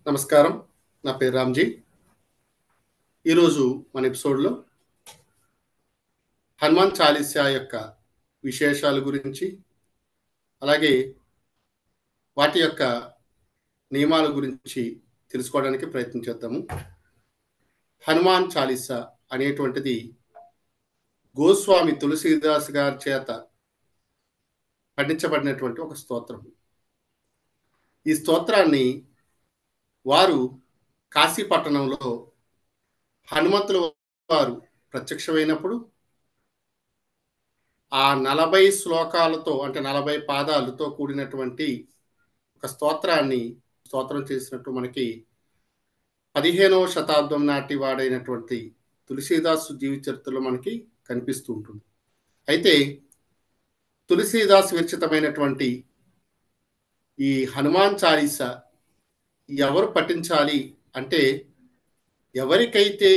నమస్కారం. నా పేరు రామ్‌జీ. ఈరోజు మన ఎపిసోడ్‌లో హనుమాన్ చాలీసా యొక్క విశేషాల గురించి, అలాగే వాటి యొక్క నియమాల గురించి తెలుసుకోవడానికి ప్రయత్నం చేద్దాము. హనుమాన్ చాలీసా అనేటువంటిది గోస్వామి తులసీదాస్ గారి చేత పండించబడినటువంటి ఒక స్తోత్రం. ఈ స్తోత్రాన్ని వారు కాశీ పట్టణంలో హనుమంతుల వారు ప్రత్యక్షమైనప్పుడు ఆ 40 శ్లోకాలతో అంటే 40 పాదాలతో కూడినటువంటి ఒక స్తోత్రం చేసినట్టు మనకి 15వ శతాబ్దం నాటి వాడైనటువంటి తులసీదాసు జీవిత చరిత్రలో మనకి కనిపిస్తూ ఉంటుంది. అయితే తులసీదాస్ విరచితమైనటువంటి ఈ హనుమాన్ చాలీసా ఎవరు పఠించాలి అంటే, ఎవరికైతే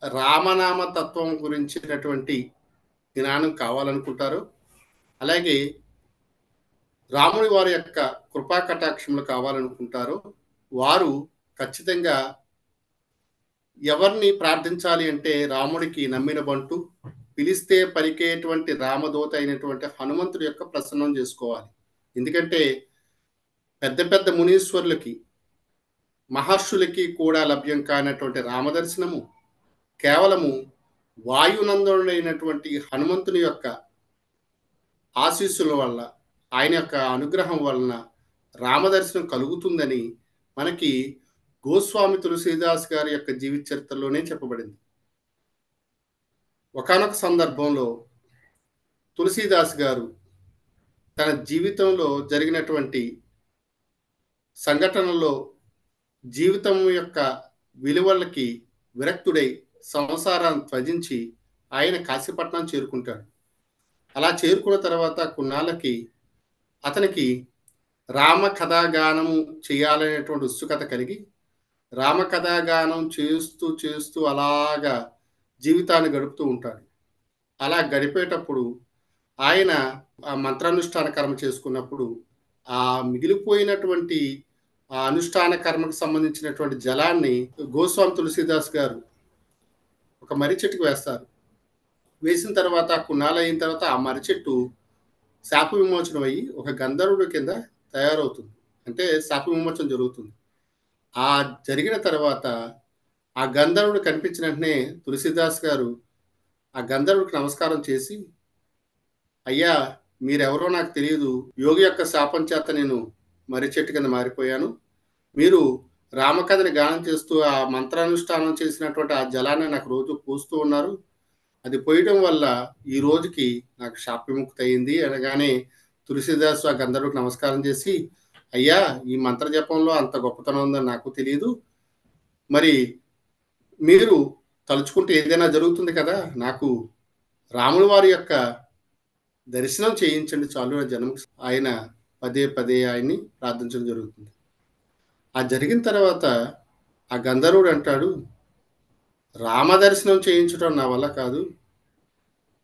రామనామ తత్వం గురించినటువంటి జ్ఞానం కావాలనుకుంటారో, అలాగే రాముడి వారి యొక్క కృపా కటాక్షములు కావాలనుకుంటారో, వారు ఖచ్చితంగా ఎవరిని ప్రార్థించాలి అంటే, రాముడికి నమ్మిన బంటు, పిలిస్తే పలికేటువంటి రామదూత అయినటువంటి హనుమంతుడి యొక్క ప్రసన్నం చేసుకోవాలి. ఎందుకంటే పెద్ద పెద్ద మునీశ్వరులకి, మహర్షులకి కూడా లభ్యం కానటువంటి రామదర్శనము కేవలము వాయునందనుడైనటువంటి హనుమంతుని యొక్క ఆశీస్సుల వల్ల, ఆయన యొక్క అనుగ్రహం వలన రామదర్శనం కలుగుతుందని మనకి గోస్వామి తులసీదాస్ గారి యొక్క జీవిత చరిత్రలోనే చెప్పబడింది. ఒకానొక సందర్భంలో తులసీదాస్ గారు తన జీవితంలో జరిగినటువంటి సంఘటనలో జీవితం యొక్క విలువలకి విరక్తుడై సంసారాన్ని త్యజించి ఆయన కాశీపట్నం చేరుకుంటాడు. అలా చేరుకున్న తర్వాత కొన్నాళ్ళకి అతనికి రామకథాగానము చేయాలనేటువంటి ఉత్సుకత కలిగి, రామకథాగానం చేస్తూ అలాగా జీవితాన్ని గడుపుతూ ఉంటాడు. అలా గడిపేటప్పుడు ఆయన ఆ మంత్రానుష్ఠాన కర్మ చేసుకున్నప్పుడు, ఆ మిగిలిపోయినటువంటి ఆ అనుష్ఠాన కర్మకు సంబంధించినటువంటి జలాన్ని గోస్వామి తులసీదాస్ గారు ఒక మర్రి చెట్టుకు వేస్తారు. వేసిన తర్వాత కొన్నాళ్ళయిన తర్వాత ఆ మర్రి చెట్టు శాప విమోచనం అయ్యి ఒక గంధర్వుడి కింద తయారవుతుంది. అంటే శాప విమోచన జరుగుతుంది. ఆ జరిగిన తర్వాత ఆ గంధర్వుడు కనిపించిన వెంటనే తులసీదాస్ గారు ఆ గంధర్వుడికి నమస్కారం చేసి, "అయ్యా, మీరెవరో నాకు తెలియదు. యోగి యొక్క శాపం చేత నేను మర్రి చెట్టు కింద మారిపోయాను. మీరు రామకథని గానం చేస్తూ ఆ మంత్రానుష్ఠానం చేసినటువంటి ఆ జలాన్ని నాకు రోజు పోస్తూ ఉన్నారు. అది పోయడం వల్ల ఈ రోజుకి నాకు శాప విముక్తి అయింది" అనగానే తులసీదాసు ఆ గంధర్వుడికి నమస్కారం చేసి, "అయ్యా, ఈ మంత్ర జపంలో అంత గొప్పతనం ఉందని నాకు తెలీదు. మరి మీరు తలుచుకుంటే ఏదైనా జరుగుతుంది కదా! నాకు రాముల వారి యొక్క దర్శనం చేయించండి చాలు నా జన్మకి" ఆయన పదే పదే ఆయన్ని ప్రార్థించడం జరుగుతుంది. ఆ జరిగిన తర్వాత ఆ గంధర్వుడు అంటాడు, "రామదర్శనం చేయించడం నా వల్ల కాదు.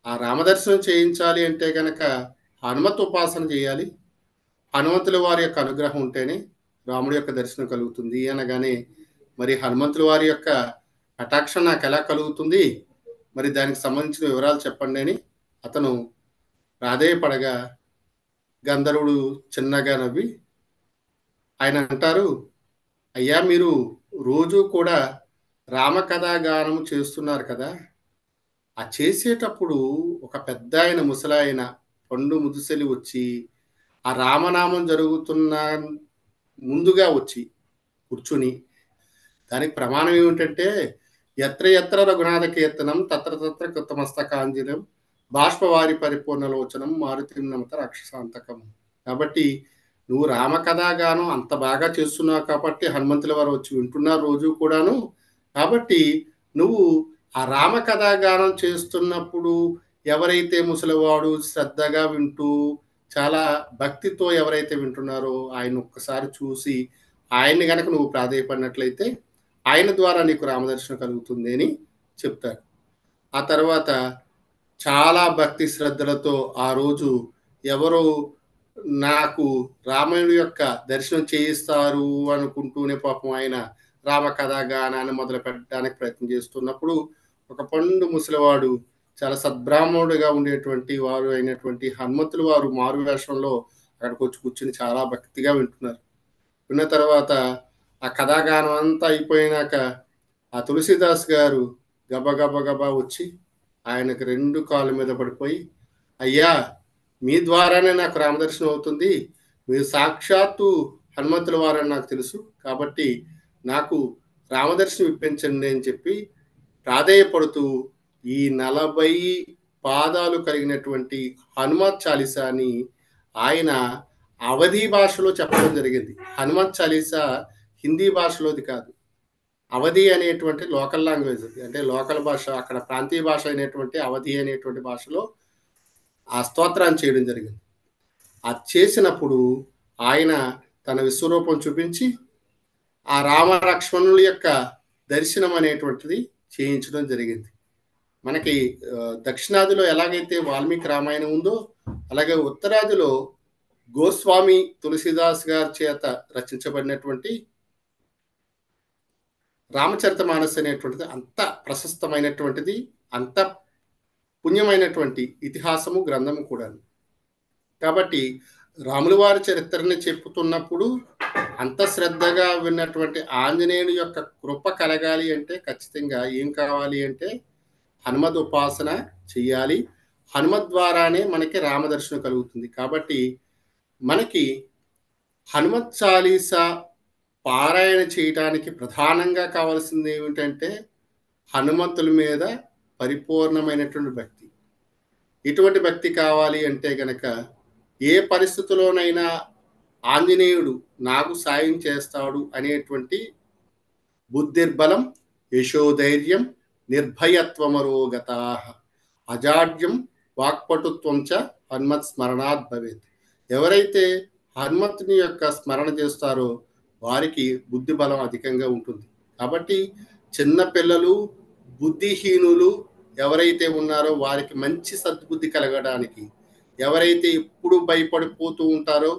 ఆ రామదర్శనం చేయించాలి అంటే గనక హనుమత్ ఉపాసన చేయాలి. హనుమంతుల వారి యొక్క అనుగ్రహం ఉంటేనే రాముడి యొక్క దర్శనం కలుగుతుంది" అనగానే, "మరి హనుమంతుల వారి యొక్క కటాక్షం నాకెలా కలుగుతుంది? మరి దానికి సంబంధించిన వివరాలు చెప్పండి" అని అతను ప్రాధేయపడగా, గంధర్వుడు చిన్నగా నవ్వి ఆయన అంటారు, "అయ్యా, మీరు రోజూ కూడా రామకథాగానం చేస్తున్నారు కదా! ఆ చేసేటప్పుడు ఒక పెద్దాయన ముసలాయన పండు ముదుసలి వచ్చి, ఆ రామనామం జరుగుతున్న ముందుగా వచ్చి కూర్చొని, దానికి ప్రమాణం ఏమిటంటే, ఎత్ర ఎత్ర రఘునాథ కీర్తనం తత్ర తత్ర కృతమస్తకాంజలిం బాష్పవారి పరిపూర్ణలోచనం మారుతిం నమత రాక్షసాంతకం. కాబట్టి నువ్వు రామకథాగానం అంత బాగా చేస్తున్నావు కాబట్టి హనుమంతుల వారు వచ్చి వింటున్నారు రోజు కూడాను. కాబట్టి నువ్వు ఆ రామకథాగానం చేస్తున్నప్పుడు ఎవరైతే ముసలివాడు శ్రద్ధగా వింటూ, చాలా భక్తితో ఎవరైతే వింటున్నారో ఆయన ఒక్కసారి చూసి, ఆయన్ని గనక నువ్వు ప్రాధేయపడినట్లయితే ఆయన ద్వారా నీకు రామదర్శనం కలుగుతుంది" అని చెప్తారు. ఆ తర్వాత చాలా భక్తి శ్రద్ధలతో ఆ రోజు ఎవరో నాకు రాముడి యొక్క దర్శనం చేయిస్తారు అనుకుంటూనే పాపం ఆయన రామ కథాగానాన్ని మొదలుపెట్టడానికి ప్రయత్నం చేస్తున్నప్పుడు, ఒక పండు ముసలివాడు చాలా సద్బ్రాహ్మణుడిగా ఉండేటువంటి వారు అయినటువంటి హనుమంతుల వారు మారు వేషంలో అక్కడికొచ్చి కూర్చొని చాలా భక్తిగా వింటున్నారు. విన్న తర్వాత ఆ కథాగానం అంతా అయిపోయినాక ఆ తులసీదాస్ గారు గబా వచ్చి ఆయనకు 2 కాళ్ళ మీద పడిపోయి, "అయ్యా! మీ ద్వారానే నాకు రామదర్శనం అవుతుంది. మీరు సాక్షాత్తు హనుమంతుల వారని నాకు తెలుసు. కాబట్టి నాకు రామదర్శనం ఇప్పించండి" అని చెప్పి ప్రాధేయపడుతూ ఈ 40 పాదాలు కలిగినటువంటి హనుమత్ చాలీసాని ఆయన అవధీ భాషలో చెప్పడం జరిగింది. హనుమత్ చాలీసా హిందీ భాషలోది కాదు. అవధి అనేటువంటి లోకల్ లాంగ్వేజ్ అది. అంటే లోకల్ భాష, అక్కడ ప్రాంతీయ భాష అయినటువంటి అవధి అనేటువంటి భాషలో ఆ స్తోత్రాన్ని చేయడం జరిగింది. అది చేసినప్పుడు ఆయన తన విశ్వరూపం చూపించి ఆ రామ లక్ష్మణుల యొక్క దర్శనం అనేటువంటిది చేయించడం జరిగింది. మనకి దక్షిణాదిలో ఎలాగైతే వాల్మీకి రామాయణం ఉందో, అలాగే ఉత్తరాదిలో గోస్వామి తులసీదాస్ గారి చేత రచించబడినటువంటి రామచరితమానస్ అనేటువంటిది అంత ప్రశస్తమైనటువంటిది, అంత పుణ్యమైనటువంటి ఇతిహాసము, గ్రంథము కూడాను. కాబట్టి రాముల వారి చరిత్రని చెప్పుతున్నప్పుడు అంత శ్రద్ధగా విన్నటువంటి ఆంజనేయుని యొక్క కృప కలగాలి అంటే ఖచ్చితంగా ఏం కావాలి అంటే హనుమద్ ఉపాసన చెయ్యాలి. హనుమద్ ద్వారానే మనకి రామదర్శనం కలుగుతుంది. కాబట్టి మనకి హనుమత్ చాలీసా పారాయణ చేయటానికి ప్రధానంగా కావాల్సింది ఏమిటంటే హనుమంతుల మీద పరిపూర్ణమైనటువంటి భక్తి. ఇటువంటి భక్తి కావాలి అంటే గనక ఏ పరిస్థితిలోనైనా ఆంజనేయుడు నాకు సాయం చేస్తాడు అనేటువంటి బుద్ధిర్బలం, యశోధైర్యం, నిర్భయత్వమరోగతా, అజాడ్యం వాక్పటుత్వం చ హనుమత్ స్మరణాత్ భవేత్. ఎవరైతే హనుమంతుని యొక్క స్మరణ చేస్తారో వారికి బుద్ధి బలం అధికంగా ఉంటుంది. కాబట్టి చిన్న పిల్లలు, బుద్ధిహీనులు ఎవరైతే ఉన్నారో వారికి మంచి సద్బుద్ధి కలగడానికి, ఎవరైతే ఎప్పుడు భయపడిపోతూ ఉంటారో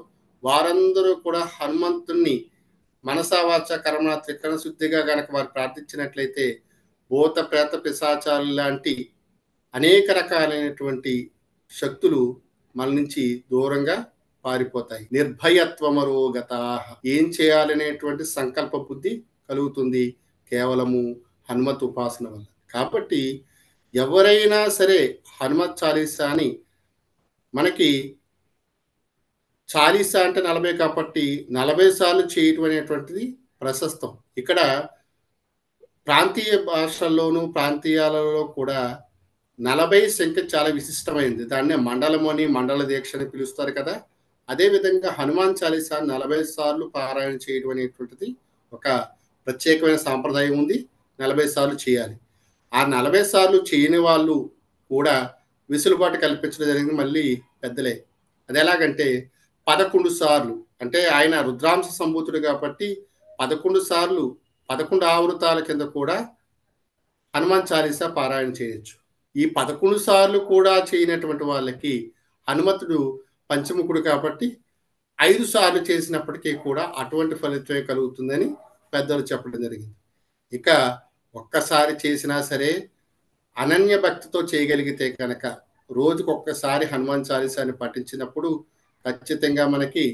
వారందరూ కూడా హనుమంతుణ్ణి మనసా వాచ కర్మణ త్రికరణ శుద్ధిగా గనక వారు ప్రార్థించినట్లయితే భూత ప్రేత పిశాచాలు లాంటి అనేక రకాలైనటువంటి శక్తులు మన నుంచి దూరంగా పారిపోతాయి. నిర్భయత్వమరోగతా, ఏం చేయాలనేటువంటి సంకల్ప బుద్ధి కలుగుతుంది కేవలము హనుమత్ ఉపాసన వల్ల. కాబట్టి ఎవరైనా సరే హనుమత్ చాలీసాని మనకి చాలీసా అంటే 40 కాబట్టి 40 సార్లు చేయటం అనేటువంటిది ప్రశస్తం. ఇక్కడ ప్రాంతీయ భాషల్లోనూ, ప్రాంతీయాలలో కూడా 40 సంఖ్య చాలా విశిష్టమైంది. దాన్నే మండలము అని, మండల దీక్ష అని పిలుస్తారు కదా! అదేవిధంగా హనుమాన్ చాలీసా 40 సార్లు పారాయణ చేయడం అనేటువంటిది ఒక ప్రత్యేకమైన సాంప్రదాయం ఉంది. 40 సార్లు చేయాలి. ఆ 40 సార్లు చేయని వాళ్ళు కూడా వెసులుబాటు కల్పించడం జరిగింది మళ్ళీ పెద్దలే. అదెలాగంటే 11 సార్లు, అంటే ఆయన రుద్రాంశ సంభూతుడు కాబట్టి 11 సార్లు 11 ఆవృతాల కింద కూడా హనుమాన్ చాలీసా పారాయణ చేయొచ్చు. ఈ 11 సార్లు కూడా చేయనటువంటి వాళ్ళకి హనుమంతుడు పంచముఖుడు కాబట్టి 5 సార్లు చేసినప్పటికీ కూడా అటువంటి ఫలితమే కలుగుతుందని పెద్దలు చెప్పడం జరిగింది. ఇక ఒక్కసారి చేసినా సరే అనన్య భక్తితో చేయగలిగితే కనుక రోజుకొక్కసారి హనుమాన్ చాలీసాని పఠించినప్పుడు ఖచ్చితంగా మనకి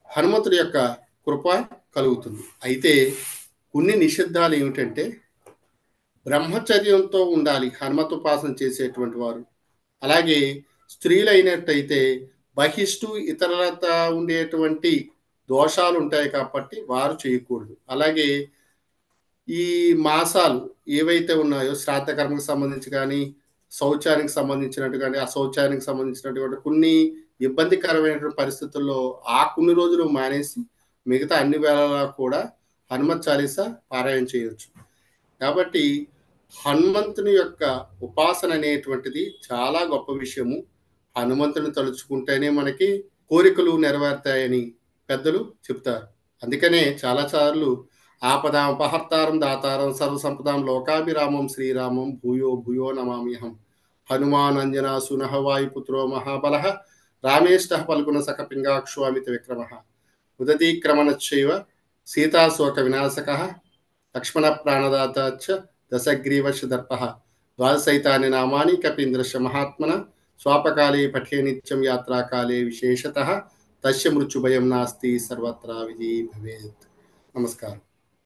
హనుమంతుడి యొక్క కృప కలుగుతుంది. అయితే కొన్ని నిషిద్ధాలు ఏమిటంటే బ్రహ్మచర్యంతో ఉండాలి హనుమత్ ఉపాసన చేసేటువంటి వారు. అలాగే స్త్రీలైనట్టయితే బహిష్టు ఇతరులత ఉండేటువంటి దోషాలు ఉంటాయి కాబట్టి వారు చేయకూడదు. అలాగే ఈ మాసాలు ఏవైతే ఉన్నాయో శ్రాద్ధ కర్మకు సంబంధించి కానీ, శౌచానికి సంబంధించినట్టు కానీ, అశౌచానికి సంబంధించినటువంటి కొన్ని ఇబ్బందికరమైనటువంటి పరిస్థితుల్లో ఆ కొన్ని రోజులు మానేసి మిగతా అన్ని వేళలా కూడా హనుమత్ చాలీసా పారాయణ చేయొచ్చు. కాబట్టి హనుమంతుని యొక్క ఉపాసన అనేటువంటిది చాలా గొప్ప విషయము. హనుమంతుని తలుచుకుంటేనే మనకి కోరికలు నెరవేరుతాయని పెద్దలు చెప్తారు. అందుకనే చాలా సార్లు ఆపదాం అపహర్తారం దాతారం సర్వసంపదాం లోకాభిరామం శ్రీరామం భూయో భూయో నమామ్యహం. హనుమాన్ అంజనా సునః వాయుపుత్రో మహాబలః రామేష్టः పల్గుణ సఖపింగాక్షో అమిత విక్రమः ఉదతీక్రమణశ్చైవ సీతాశోకవినాశకः లక్ష్మణప్రాణదాత చ దశగ్రీవశదర్పः ద్వాదశైతాని నామాని కపీంద్రస్య మహాత్మన స్వాపకాలే పఠే నిత్యం యాత్రాకాలే విశేషతः తస్య మృత్యుభయం నాస్తి సర్వత్రా విజయీ భవేత్. నమస్కారం.